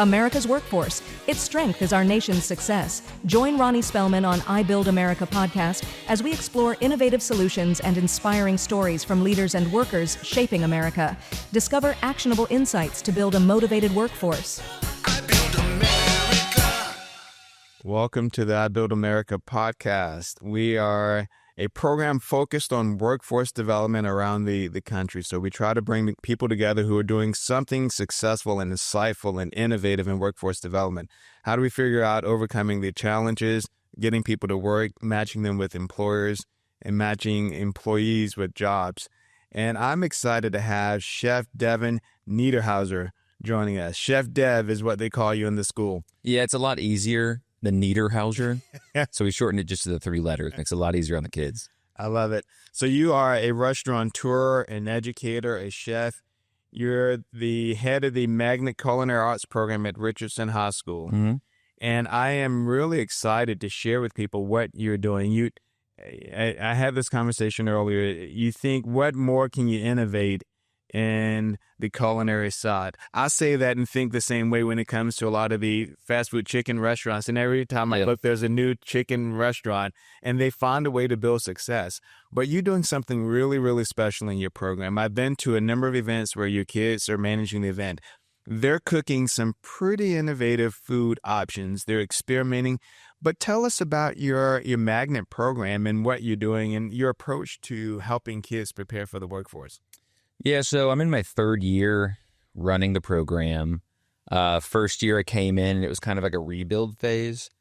America's workforce. Its strength is our nation's success. Join Ronnie Spellman on iBuild America podcast as we explore innovative solutions and inspiring stories from leaders and workers shaping America. Discover actionable insights to build a motivated workforce. Welcome to the iBuild America podcast. We are a program focused on workforce development around the country. So we try to bring people together who are doing something successful and insightful and innovative in workforce development. How do we figure out overcoming the challenges, getting people to work, matching them with employers, and matching employees with jobs? And I'm excited to have Chef Devin Niederhauser joining us. Chef Dev is what they call you in the school. Yeah, it's a lot easier than Niederhauser. So we shortened it just to the 3 letters. Makes it a lot easier on the kids. I love it. So you are a restaurateur, an educator, a chef. You're the head of the Magnet Culinary Arts program at Richardson High School. Mm-hmm. And I am really excited to share with people what you're doing. I had this conversation earlier. You think, what more can you innovate in the culinary side? I say that and think the same way when it comes to a lot of the fast food chicken restaurants. And every time I look, there's a new chicken restaurant and they find a way to build success. But you're doing something really, really special in your program. I've been to a number of events where your kids are managing the event. They're cooking some pretty innovative food options. They're experimenting. But tell us about your Magnet program and what you're doing and your approach to helping kids prepare for the workforce. Yeah, so I'm in my 3rd year running the program. First year I came in, and it was kind of like a rebuild phase.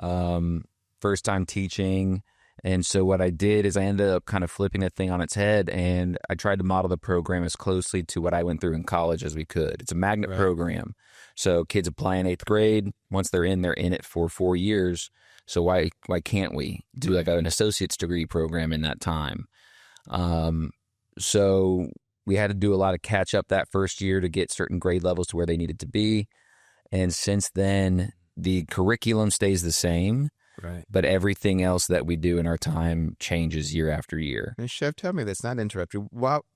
First time teaching. And so what I did is I ended up kind of flipping the thing on its head, and I tried to model the program as closely to what I went through in college as we could. It's a magnet program. So kids apply in 8th grade. Once they're in it for 4 years. So why can't we do like an associate's degree program in that time? So we had to do a lot of catch up that first year to get certain grade levels to where they needed to be. And since then, the curriculum stays the same, but everything else that we do in our time changes year after year. And Chef, tell me this, not interrupt you.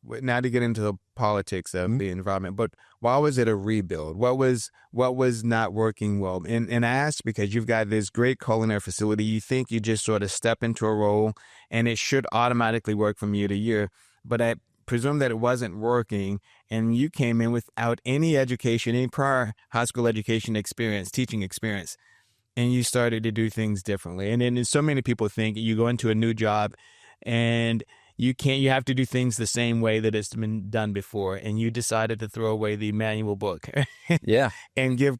Now to get into the politics of the environment, but why was it a rebuild? What was not working well? And I ask because you've got this great culinary facility. You think you just sort of step into a role and it should automatically work from year to year. But I presume that it wasn't working, and you came in without any education, any prior high school education experience, teaching experience, and you started to do things differently. And then so many people think you go into a new job and you have to do things the same way that it's been done before, and you decided to throw away the manual book. and give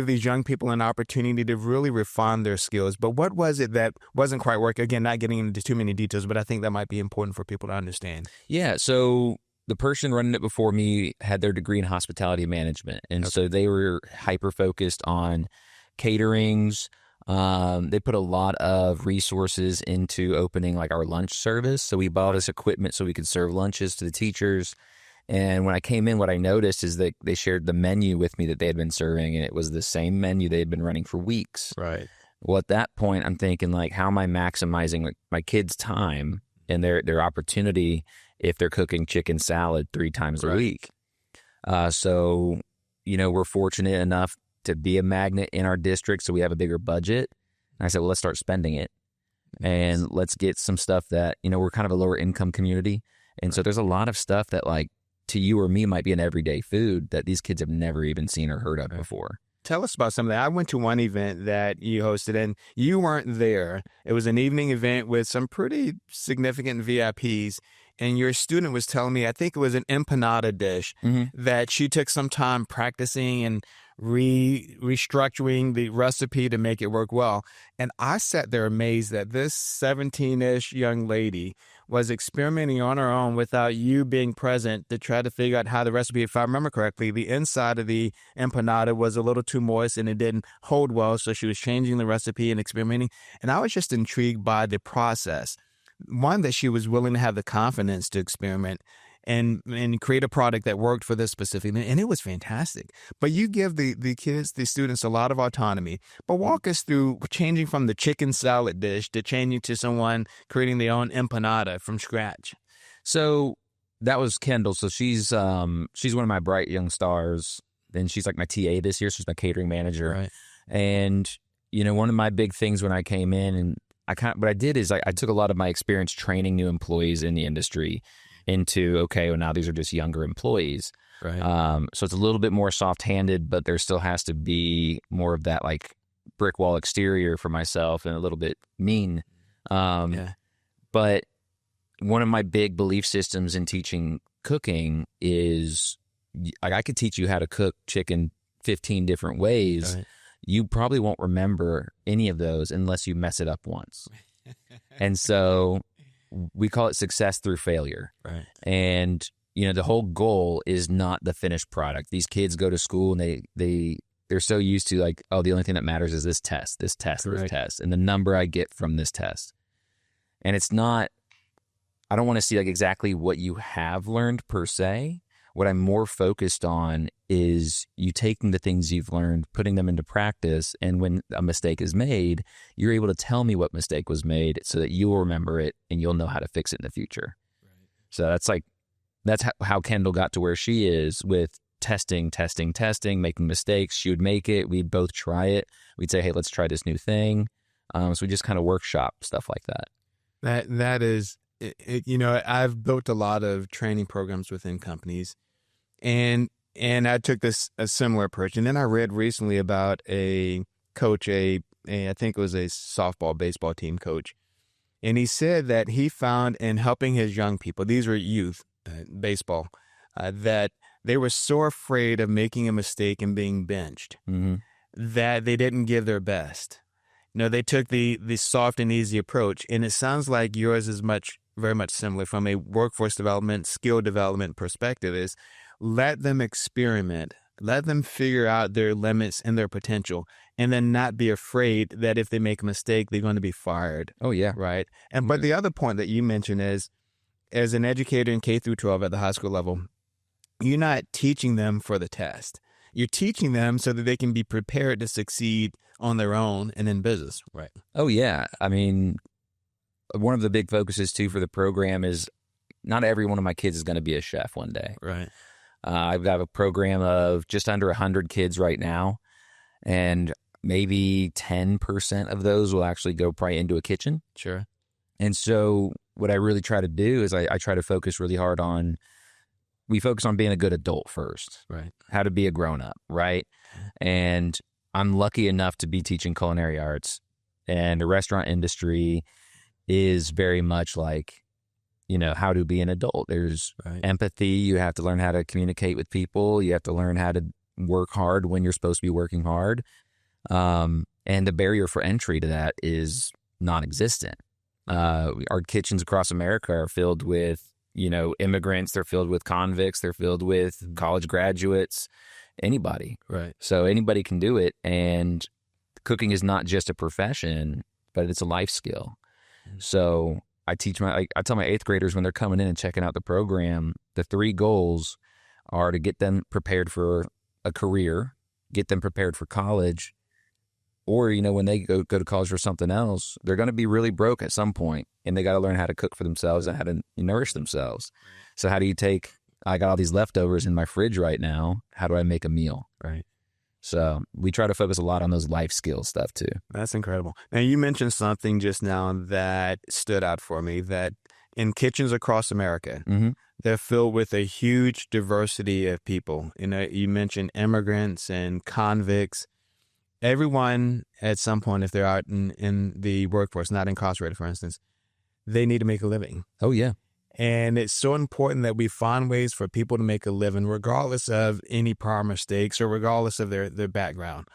these young people an opportunity to really refine their skills. But what was it that wasn't quite working? Again, not getting into too many details, but I think that might be important for people to understand. Yeah, so the person running it before me had their degree in hospitality management, and so they were hyper-focused on caterings. They put a lot of resources into opening like our lunch service. So we bought this equipment so we could serve lunches to the teachers. And when I came in, what I noticed is that they shared the menu with me that they had been serving, and it was the same menu they had been running for weeks. Right. Well, at that point, I'm thinking like, how am I maximizing my kids' time and their opportunity if they're cooking chicken salad 3 times a week? So, we're fortunate enough to be a magnet in our district, so we have a bigger budget. And I said, well, let's start spending it. And let's get some stuff that, we're kind of a lower income community. And so there's a lot of stuff that like to you or me might be an everyday food that these kids have never even seen or heard of before. Tell us about some of that. I went to one event that you hosted and you weren't there. It was an evening event with some pretty significant VIPs. And your student was telling me, I think it was an empanada dish that she took some time practicing and restructuring the recipe to make it work well. And I sat there amazed that this 17-ish young lady was experimenting on her own without you being present to try to figure out how the recipe, if I remember correctly, the inside of the empanada was a little too moist and it didn't hold well. So she was changing the recipe and experimenting. And I was just intrigued by the process. One, that she was willing to have the confidence to experiment and create a product that worked for this specific, and it was fantastic. But you give the kids, the students, a lot of autonomy. But walk us through changing from the chicken salad dish to changing to someone creating their own empanada from scratch. So that was Kendall. So she's one of my bright young stars and she's like my TA this year. She's my catering manager. Right. And, one of my big things when I came in, and what I did is I took a lot of my experience training new employees in the industry into, okay, well, now these are just younger employees. Right. So it's a little bit more soft-handed, but there still has to be more of that like brick wall exterior for myself and a little bit mean. But one of my big belief systems in teaching cooking is I could teach you how to cook chicken 15 different ways. Right. You probably won't remember any of those unless you mess it up once. And so we call it success through failure. Right. And, the whole goal is not the finished product. These kids go to school and they're so used to like, oh, the only thing that matters is this test, this test, Correct. this test, and the number I get from this test. And it's not, I don't want to see like exactly what you have learned per se. What I'm more focused on is you taking the things you've learned, putting them into practice, and when a mistake is made, you're able to tell me what mistake was made so that you will remember it and you'll know how to fix it in the future. Right. So that's how Kendall got to where she is with testing, making mistakes. She would make it. We'd both try it. We'd say, hey, let's try this new thing. So we just kind of workshop stuff like that. That is, I've built a lot of training programs within companies, and I took a similar approach. And then I read recently about a coach, I think it was a softball, baseball team coach, and he said that he found in helping his young people, these were youth, baseball, that they were so afraid of making a mistake and being benched that they didn't give their best. They took the soft and easy approach, and it sounds like yours is very much similar from a workforce development, skill development perspective. Is let them experiment, let them figure out their limits and their potential, and then not be afraid that if they make a mistake, they're going to be fired. Oh yeah, right. And but the other point that you mentioned is, as an educator in K through 12 at the high school level, you're not teaching them for the test. You're teaching them so that they can be prepared to succeed on their own and in business. Right. Oh, yeah. I mean, one of the big focuses, too, for the program is not every one of my kids is going to be a chef one day. Right. I've got a program of just under 100 kids right now, and maybe 10% of those will actually go probably into a kitchen. Sure. And so what I really try to do is I try to focus really hard on, we focus on being a good adult first. Right. How to be a grown-up, right? And I'm lucky enough to be teaching culinary arts, and the restaurant industry is very much like, how to be an adult. There's empathy. You have to learn how to communicate with people. You have to learn how to work hard when you're supposed to be working hard. And the barrier for entry to that is non-existent. Our kitchens across America are filled with, immigrants. They're filled with convicts. They're filled with college graduates. Anybody. Right. So anybody can do it. And cooking is not just a profession, but it's a life skill. So I tell my 8th graders when they're coming in and checking out the program, the 3 goals are to get them prepared for a career, get them prepared for college, or, when they go to college for something else, they're going to be really broke at some point, and they got to learn how to cook for themselves and how to nourish themselves. So how do you I got all these leftovers in my fridge right now. How do I make a meal? Right. So we try to focus a lot on those life skills stuff too. That's incredible. Now, you mentioned something just now that stood out for me, that in kitchens across America, they're filled with a huge diversity of people. You mentioned immigrants and convicts. Everyone at some point, if they're out in the workforce, not incarcerated, for instance, they need to make a living. Oh, yeah. And it's so important that we find ways for people to make a living, regardless of any prior mistakes or regardless of their background.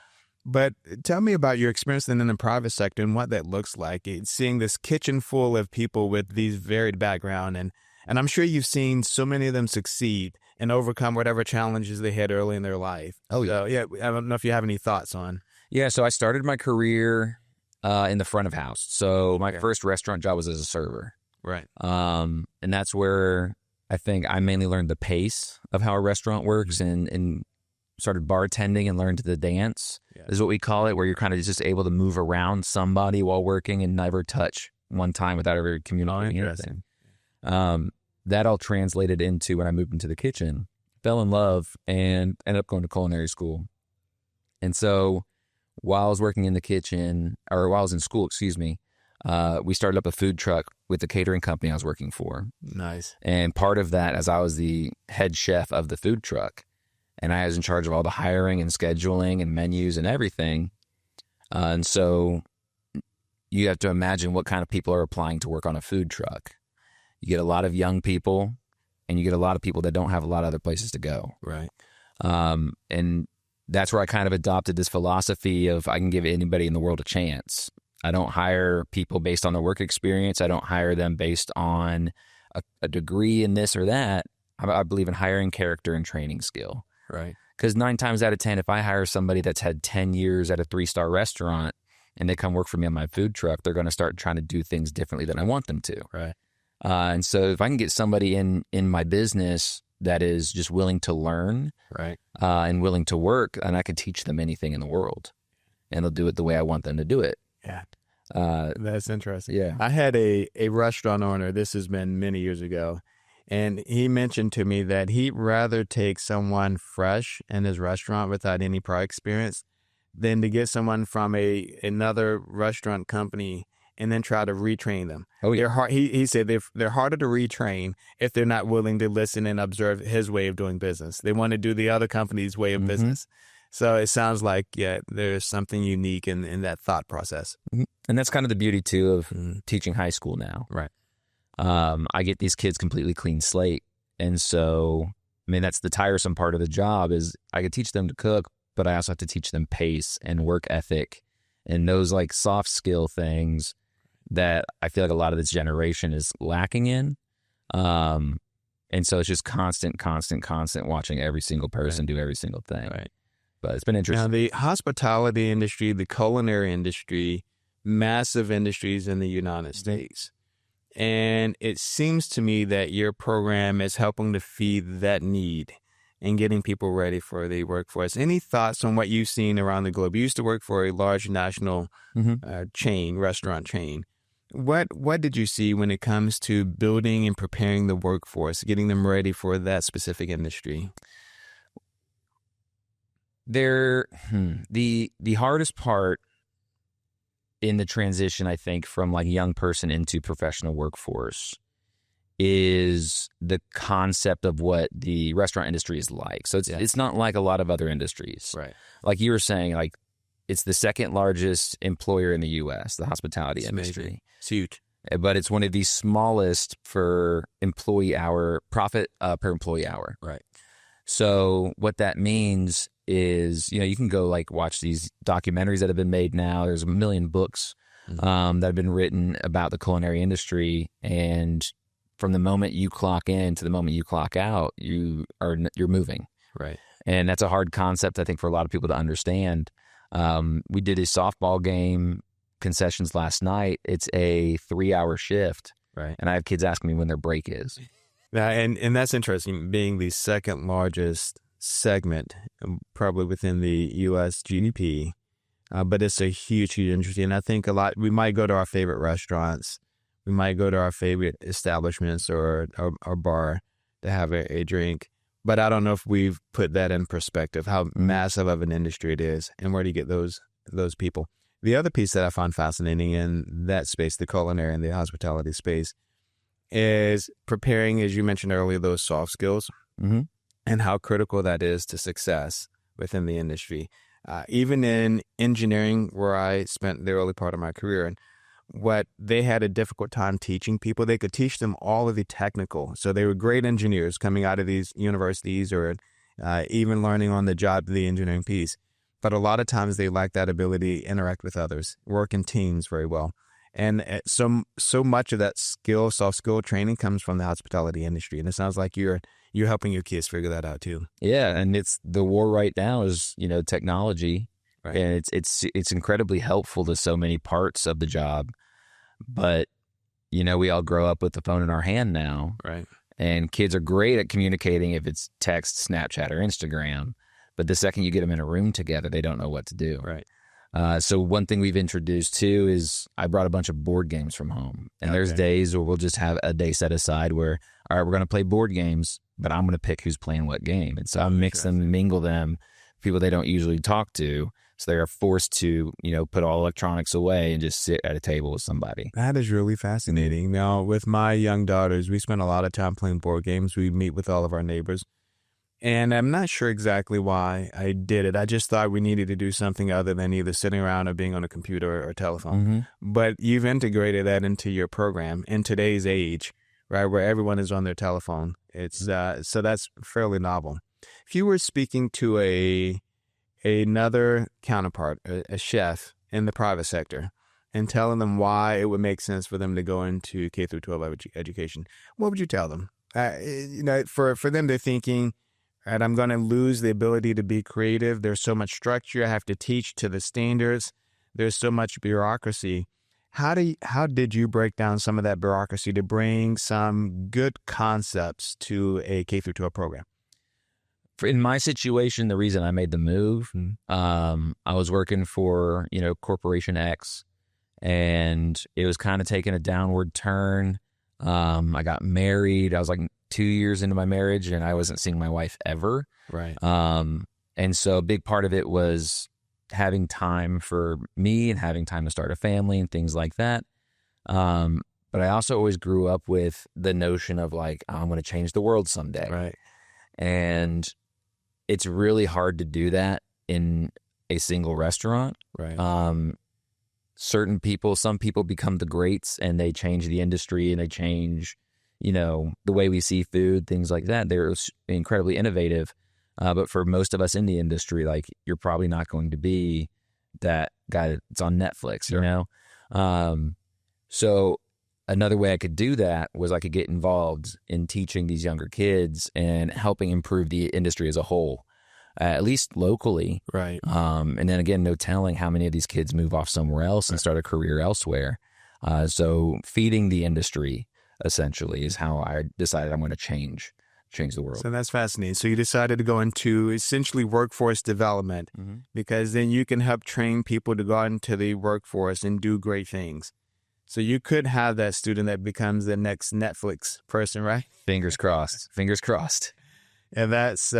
But tell me about your experience in the private sector and what that looks like. It's seeing this kitchen full of people with these varied background. And I'm sure you've seen so many of them succeed and overcome whatever challenges they had early in their life. Oh, yeah. So, yeah, I don't know if you have any thoughts on. Yeah, so I started my career in the front of house. So my first restaurant job was as a server. Right. And that's where I think I mainly learned the pace of how a restaurant works and started bartending and learned the dance is what we call it, where you're kind of just able to move around somebody while working and never touch one time without ever communicating anything. That all translated into when I moved into the kitchen. fell in love and ended up going to culinary school. And so while I was working in the kitchen, or while I was in school, we started up a food truck with the catering company I was working for. Nice. And part of that, as I was the head chef of the food truck, and I was in charge of all the hiring and scheduling and menus and everything. And so you have to imagine what kind of people are applying to work on a food truck. You get a lot of young people, and you get a lot of people that don't have a lot of other places to go. Right. And that's where I kind of adopted this philosophy of I can give anybody in the world a chance. I don't hire people based on their work experience. I don't hire them based on a degree in this or that. I believe in hiring character and training skill. Right. Because 9 times out of 10, if I hire somebody that's had 10 years at a 3-star restaurant and they come work for me on my food truck, they're going to start trying to do things differently than I want them to. Right. And so if I can get somebody in my business that is just willing to learn, right, and willing to work, and I could teach them anything in the world, and they'll do it the way I want them to do it. Yeah. That's interesting. Yeah. I had a restaurant owner, this has been many years ago, and he mentioned to me that he'd rather take someone fresh in his restaurant without any prior experience than to get someone from another restaurant company and then try to retrain them. Oh, yeah. They're hard, he said they're harder to retrain if they're not willing to listen and observe his way of doing business. They want to do the other company's way of business. So it sounds like, yeah, there's something unique in that thought process. And that's kind of the beauty, too, of teaching high school now. Right. I get these kids completely clean slate. And so, I mean, that's the tiresome part of the job is I could teach them to cook, but I also have to teach them pace and work ethic and those like soft skill things that I feel like a lot of this generation is lacking in. And so it's just constant watching every single person do every single thing. Right. But it's been interesting. Now, the hospitality industry, the culinary industry, massive industries in the United States. And it seems to me that your program is helping to feed that need and getting people ready for the workforce. Any thoughts on what you've seen around the globe? You used to work for a large national restaurant chain. What did you see when it comes to building and preparing the workforce, getting them ready for that specific industry? The hardest part in the transition, I think, from like young person into professional workforce is the concept of what the restaurant industry is like. So it's not like a lot of other industries. Right. Like you were saying, like it's the second largest employer in the U.S., the hospitality industry. Amazing. It's huge. But it's one of the smallest for employee hour, profit per employee hour. Right. So what that means is, you can go like watch these documentaries that have been made now. There's a million books that have been written about the culinary industry. And from the moment you clock in to the moment you clock out, you're moving. Right. And that's a hard concept, I think, for a lot of people to understand. We did a softball game concessions last night. It's a 3-hour shift. Right. And I have kids asking me when their break is. Now, and that's interesting, being the second largest segment, probably within the U.S. GDP, but it's a huge industry. And I think we might go to our favorite restaurants, we might go to our favorite establishments or bar to have a drink, but I don't know if we've put that in perspective, how massive of an industry it is, and where do you get those people? The other piece that I find fascinating in that space, the culinary and the hospitality space, is preparing, as you mentioned earlier, those soft skills and how critical that is to success within the industry. Even in engineering, where I spent the early part of my career, and what they had a difficult time teaching people, they could teach them all of the technical. So they were great engineers coming out of these universities or even learning on the job the engineering piece. But a lot of times they lack that ability to interact with others, work in teams very well. And so much of that soft skill training comes from the hospitality industry. And it sounds like you're helping your kids figure that out too. Yeah, and it's the war right now is, technology. Right. And it's incredibly helpful to so many parts of the job. But, we all grow up with the phone in our hand now. Right. And kids are great at communicating if it's text, Snapchat, or Instagram. But the second you get them in a room together, they don't know what to do. Right. So one thing we've introduced too is I brought a bunch of board games from home, and there's days where we'll just have a day set aside where, all right, we're going to play board games, but I'm going to pick who's playing what game. And so I mix them, mingle them, people they don't usually talk to. So they are forced to, put all electronics away and just sit at a table with somebody. That is really fascinating. Now, with my young daughters, we spend a lot of time playing board games. We meet with all of our neighbors. And I'm not sure exactly why I did it. I just thought we needed to do something other than either sitting around or being on a computer or telephone. But you've integrated that into your program in today's age, right, where everyone is on their telephone. It's so that's fairly novel. If you were speaking to another counterpart, a chef in the private sector, and telling them why it would make sense for them to go into K through 12 education, what would you tell them? For them, they're thinking, right, I'm going to lose the ability to be creative. There's so much structure. I have to teach to the standards. There's so much bureaucracy. How did you break down some of that bureaucracy to bring some good concepts to a K through 12 program? In my situation, the reason I made the move, I was working for, Corporation X, and it was kind of taking a downward turn. I got married. I was like 2 years into my marriage, and I wasn't seeing my wife ever. Right. And so a big part of it was having time for me and having time to start a family and things like that. But I also always grew up with the notion of like, I'm going to change the world someday. Right. And it's really hard to do that in a single restaurant. Right. Some people become the greats and they change the industry and they change, the way we see food, things like that. They're incredibly innovative. But for most of us in the industry, like, you're probably not going to be that guy that's on Netflix, Sure. So another way I could do that was I could get involved in teaching these younger kids and helping improve the industry as a whole, at least locally. Right. And then again, no telling how many of these kids move off somewhere else and start a career elsewhere. So feeding the industry essentially is how I decided I'm going to change the world. So that's fascinating. So you decided to go into essentially workforce development because then you can help train people to go out into the workforce and do great things. So you could have that student that becomes the next Netflix person, right? Fingers crossed. Fingers crossed. And that's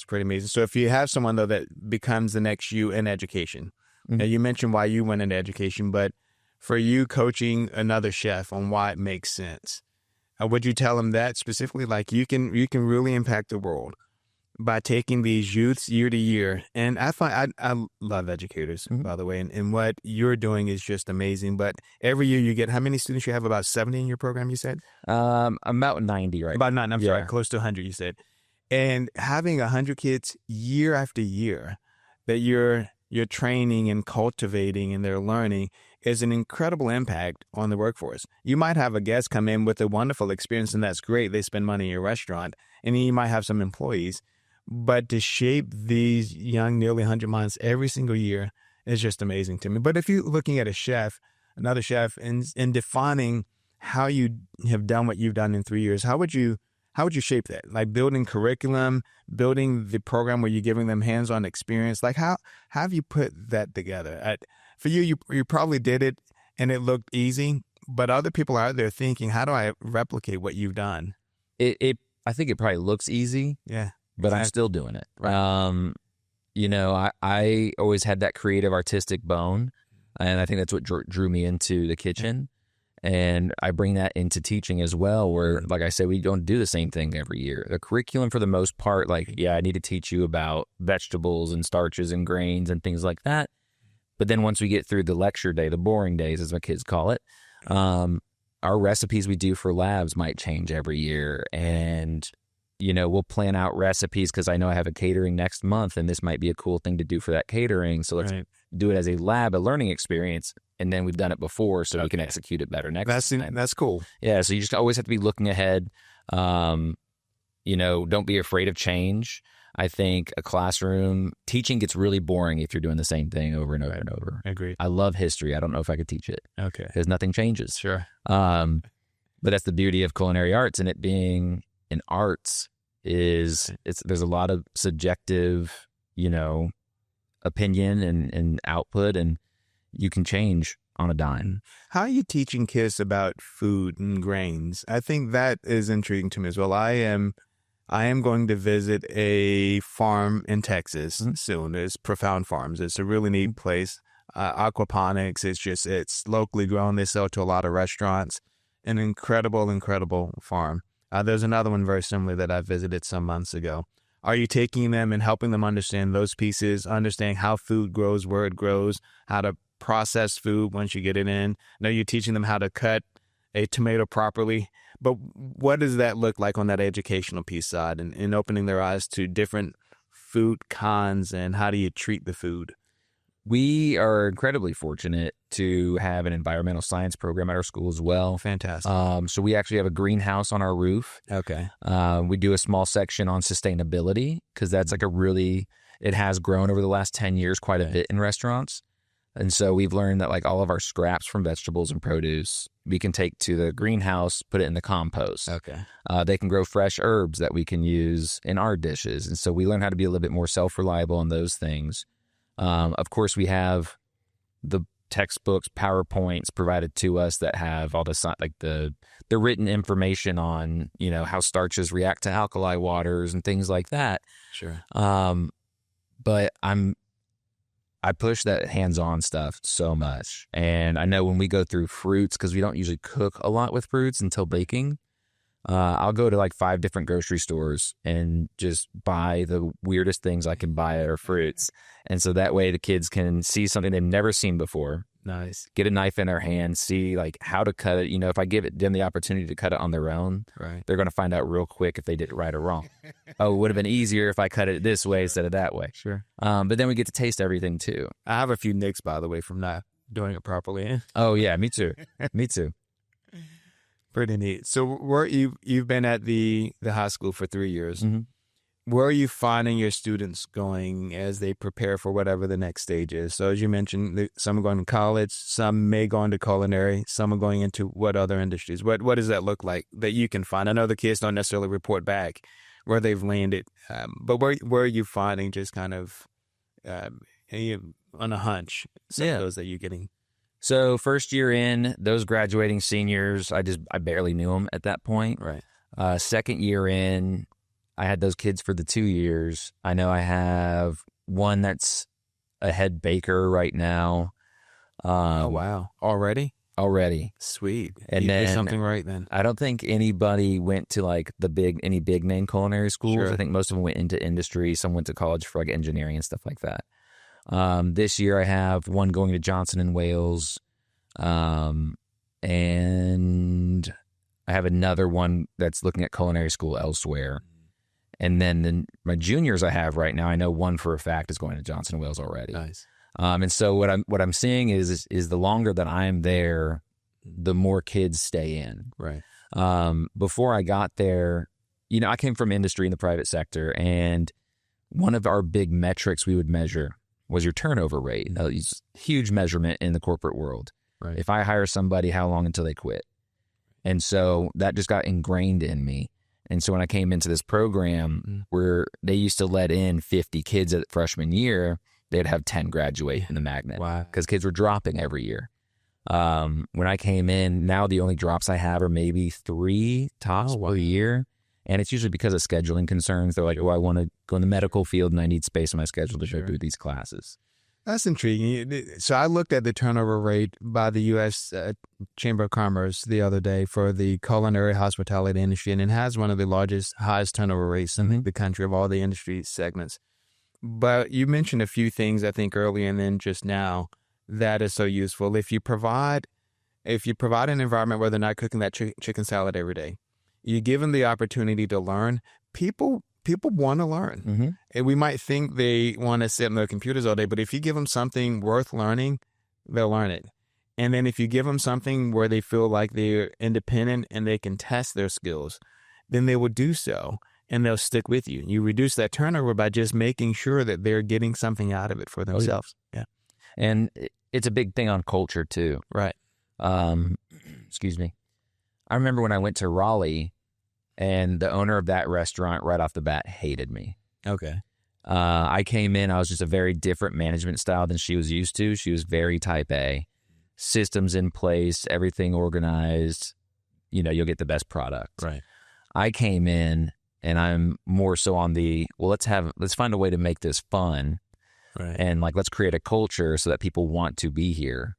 pretty amazing. So if you have someone though that becomes the next you in education, now you mentioned why you went into education, but for you coaching another chef on why it makes sense, would you tell them that specifically? Like, you can really impact the world by taking these youths year to year. And I love educators, by the way, and what you're doing is just amazing. But every year you get, how many students you have? About 70 in your program, you said? About 90, right? About 90, sorry, close to 100, you said. And having 100 kids year after year that you're training and cultivating and they're learning is an incredible impact on the workforce. You might have a guest come in with a wonderful experience, and that's great. They spend money in your restaurant, and then you might have some employees. But to shape these young, nearly 100 minds every single year is just amazing to me. But if you're looking at another chef, and defining how you have done what you've done in 3 years, how would you shape that? Like building curriculum, building the program where you're giving them hands-on experience. Like how have you put that together? For you probably did it and it looked easy, but other people out there thinking, how do I replicate what you've done? I think it probably looks easy. Yeah. But I'm still doing it. Right. I always had that creative artistic bone, and I think that's what drew me into the kitchen. And I bring that into teaching as well, where, like I said, we don't do the same thing every year. The curriculum, for the most part, I need to teach you about vegetables and starches and grains and things like that. But then once we get through the lecture day, the boring days, as my kids call it, our recipes we do for labs might change every year. And, we'll plan out recipes because I know I have a catering next month, and this might be a cool thing to do for that catering. So let's do it as a learning experience. And then we've done it before, so we can execute it better next time. That's cool. Yeah, so you just always have to be looking ahead. Don't be afraid of change. I think a classroom teaching gets really boring if you're doing the same thing over and over and over. Agreed. I love history. I don't know if I could teach it. Okay. Because nothing changes. Sure. But that's the beauty of culinary arts, and it being an arts there's a lot of subjective, opinion and output, and you can change on a dime. How are you teaching kids about food and grains? I think that is intriguing to me as well. I am going to visit a farm in Texas soon. It's Profound Farms. It's a really neat place. Aquaponics. It's locally grown. They sell to a lot of restaurants. An incredible farm. There's another one very similar that I visited some months ago. Are you taking them and helping them understand those pieces, understand how food grows, where it grows, how to process food once you get it in? Now you're teaching them how to cut a tomato properly. But what does that look like on that educational piece side and opening their eyes to different food cons and how do you treat the food? We are incredibly fortunate to have an environmental science program at our school as well. Fantastic. So we actually have a greenhouse on our roof. Okay. We do a small section on sustainability because that's like it has grown over the last 10 years quite a bit in restaurants. And so we've learned that like all of our scraps from vegetables and produce, we can take to the greenhouse, put it in the compost. Okay. They can grow fresh herbs that we can use in our dishes. And so we learn how to be a little bit more self-reliable on those things. Of course, we have the textbooks, PowerPoints provided to us that have all the written information on, how starches react to alkali waters and things like that. Sure. But I push that hands-on stuff so much. And I know when we go through fruits, because we don't usually cook a lot with fruits until baking, I'll go to like 5 different grocery stores and just buy the weirdest things I can buy that are fruits. And so that way the kids can see something they've never seen before. Nice. Get a knife in their hand, see like how to cut it. If I give them the opportunity to cut it on their own, right, they're going to find out real quick if they did it right or wrong. Oh, it would have been easier if I cut it this way instead of that way. Sure. But then we get to taste everything too. I have a few nicks, by the way, from not doing it properly. Oh yeah, me too. Me too. Pretty neat. So you've been at the high school for 3 years. Mm-hmm. Where are you finding your students going as they prepare for whatever the next stage is? So as you mentioned, some are going to college, some may go into culinary, some are going into what other industries? What does that look like that you can find? I know the kids don't necessarily report back where they've landed, but where are you finding just kind of on a hunch some of those that you're getting? So first year in, those graduating seniors, I barely knew them at that point. Right. Second year in, I had those kids for the 2 years. I know I have one that's a head baker right now. Oh, wow. Already? Sweet. And you then did something right then. I don't think anybody went to like any big name culinary schools. Sure. I think most of them went into industry. Some went to college for like engineering and stuff like that. This year I have one going to Johnson & Wales. And I have another one that's looking at culinary school elsewhere. And then my juniors I have right now, I know one for a fact is going to Johnson & Wales already. Nice. And so what I'm seeing is the longer that I'm there, the more kids stay in. Right. Before I got there, I came from industry in the private sector, and one of our big metrics we would measure was your turnover rate. It's a huge measurement in the corporate world. Right. If I hire somebody, how long until they quit? And so that just got ingrained in me. And so when I came into this program where they used to let in 50 kids at freshman year, they'd have 10 graduate in the magnet. Wow. Because kids were dropping every year. When I came in, now the only drops I have are maybe 3 tops per year. And it's usually because of scheduling concerns. They're like, I want to go in the medical field and I need space in my schedule to go do these classes. That's intriguing. So I looked at the turnover rate by the U.S. Chamber of Commerce the other day for the culinary hospitality industry, and it has one of the highest turnover rates in the country of all the industry segments. But you mentioned a few things, I think, earlier and then just now that is so useful. If you provide an environment where they're not cooking that chicken salad every day, you give them the opportunity to learn. People want to learn. Mm-hmm. And we might think they want to sit on their computers all day, but if you give them something worth learning, they'll learn it. And then if you give them something where they feel like they're independent and they can test their skills, then they will do so and they'll stick with you. You reduce that turnover by just making sure that they're getting something out of it for themselves. Yeah. And it's a big thing on culture too. Right. Excuse me. I remember when I went to Raleigh, and the owner of that restaurant right off the bat hated me. Okay. I came in, I was just a very different management style than she was used to. She was very type A. Systems in place, everything organized, you'll get the best product. Right. I came in and I'm more so on the, well, let's find a way to make this fun. Right. And let's create a culture so that people want to be here.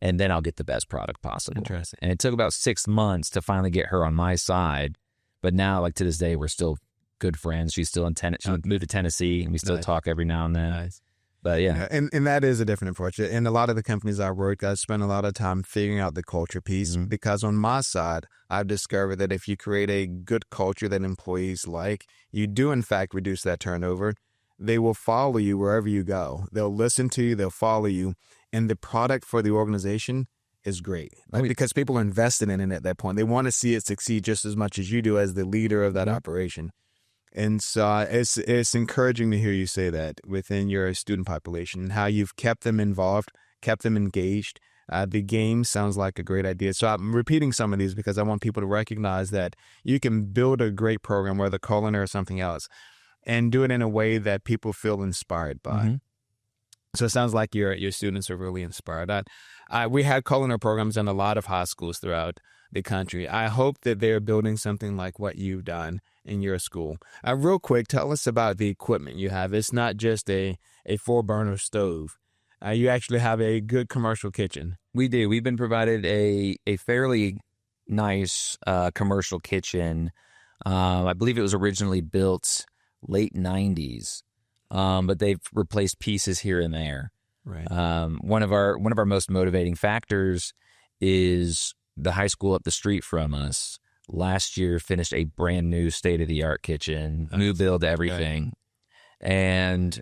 And then I'll get the best product possible. Interesting. And it took about 6 months to finally get her on my side. But now, to this day, we're still good friends. She's still in Tennessee. She moved to Tennessee, and we still talk every now and then. Nice. But yeah. And that is a different approach. In a lot of the companies I work, I spend a lot of time figuring out the culture piece because on my side, I've discovered that if you create a good culture that employees like, you do in fact reduce that turnover. They will follow you wherever you go. They'll listen to you. They'll follow you. And the product for the organization is great because people are invested in it at that point. They want to see it succeed just as much as you do as the leader of that operation. And so it's encouraging to hear you say that within your student population and how you've kept them involved, kept them engaged. The game sounds like a great idea. So I'm repeating some of these because I want people to recognize that you can build a great program, whether culinary or something else, and do it in a way that people feel inspired by. So it sounds like your students are really inspired. We had culinary programs in a lot of high schools throughout the country. I hope that they're building something like what you've done in your school. Real quick, tell us about the equipment you have. It's not just a 4-burner stove. You actually have a good commercial kitchen. We do. We've been provided a fairly nice commercial kitchen. I believe it was originally built late 90s, but they've replaced pieces here and there. Right. One of our most motivating factors is the high school up the street from us last year finished a brand new state-of-the-art kitchen, new build, everything. Okay. And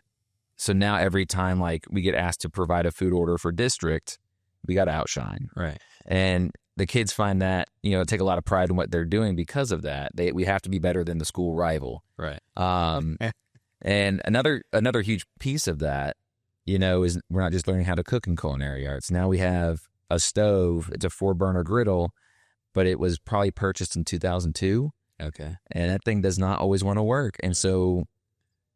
so now every time we get asked to provide a food order for district, we got to outshine. Right. And the kids find that, take a lot of pride in what they're doing because of that. We have to be better than the school rival. Right. And another huge piece of that, is we're not just learning how to cook in culinary arts. Now we have a stove. It's a 4-burner griddle, but it was probably purchased in 2002. Okay. And that thing does not always want to work. And so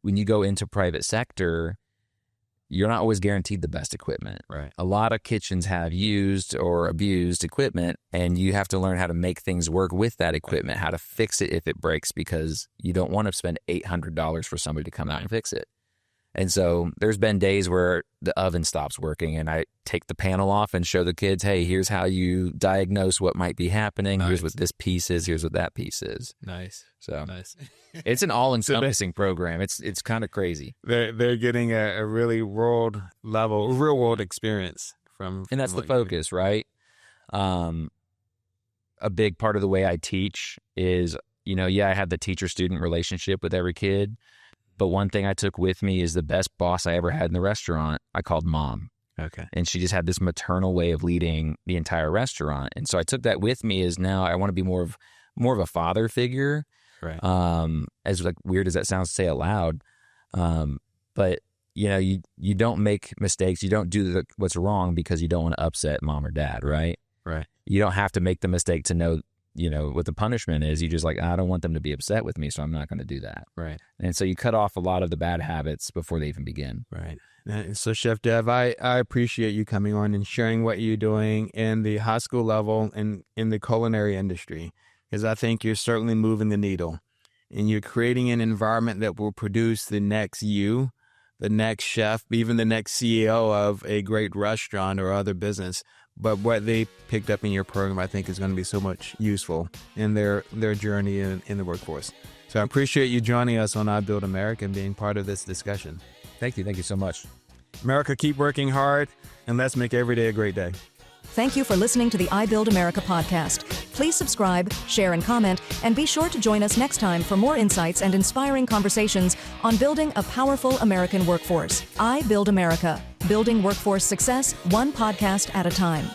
when you go into private sector, you're not always guaranteed the best equipment. Right. A lot of kitchens have used or abused equipment, and you have to learn how to make things work with that equipment, how to fix it if it breaks, because you don't want to spend $800 for somebody to come out and fix it. And so there's been days where the oven stops working and I take the panel off and show the kids, hey, here's how you diagnose what might be happening. Nice. Here's what this piece is. Here's what that piece is. Nice. So nice. It's an all-encompassing program. It's kind of crazy. They're getting a really real world experience from and that's the focus, right? A big part of the way I teach is, I have the teacher-student relationship with every kid. But one thing I took with me is the best boss I ever had in the restaurant, I called Mom. Okay. And she just had this maternal way of leading the entire restaurant. And so I took that with me as now I want to be more of a father figure. Right. As weird as that sounds to say out loud. But you don't make mistakes. You don't do what's wrong because you don't want to upset mom or dad, right? Right. You don't have to make the mistake to know what the punishment is. You just I don't want them to be upset with me, so I'm not going to do that. Right. And so you cut off a lot of the bad habits before they even begin. Right. So Chef Dev, I appreciate you coming on and sharing what you're doing in the high school level and in the culinary industry, because I think you're certainly moving the needle and you're creating an environment that will produce the next you, the next chef, even the next CEO of a great restaurant or other business. But what they picked up in your program, I think, is going to be so much useful in their journey in the workforce. So I appreciate you joining us on iBuild America and being part of this discussion. Thank you. Thank you so much. America, keep working hard, and let's make every day a great day. Thank you for listening to the iBuild America podcast. Please subscribe, share, and comment, and be sure to join us next time for more insights and inspiring conversations on building a powerful American workforce. iBuild America, building workforce success one podcast at a time.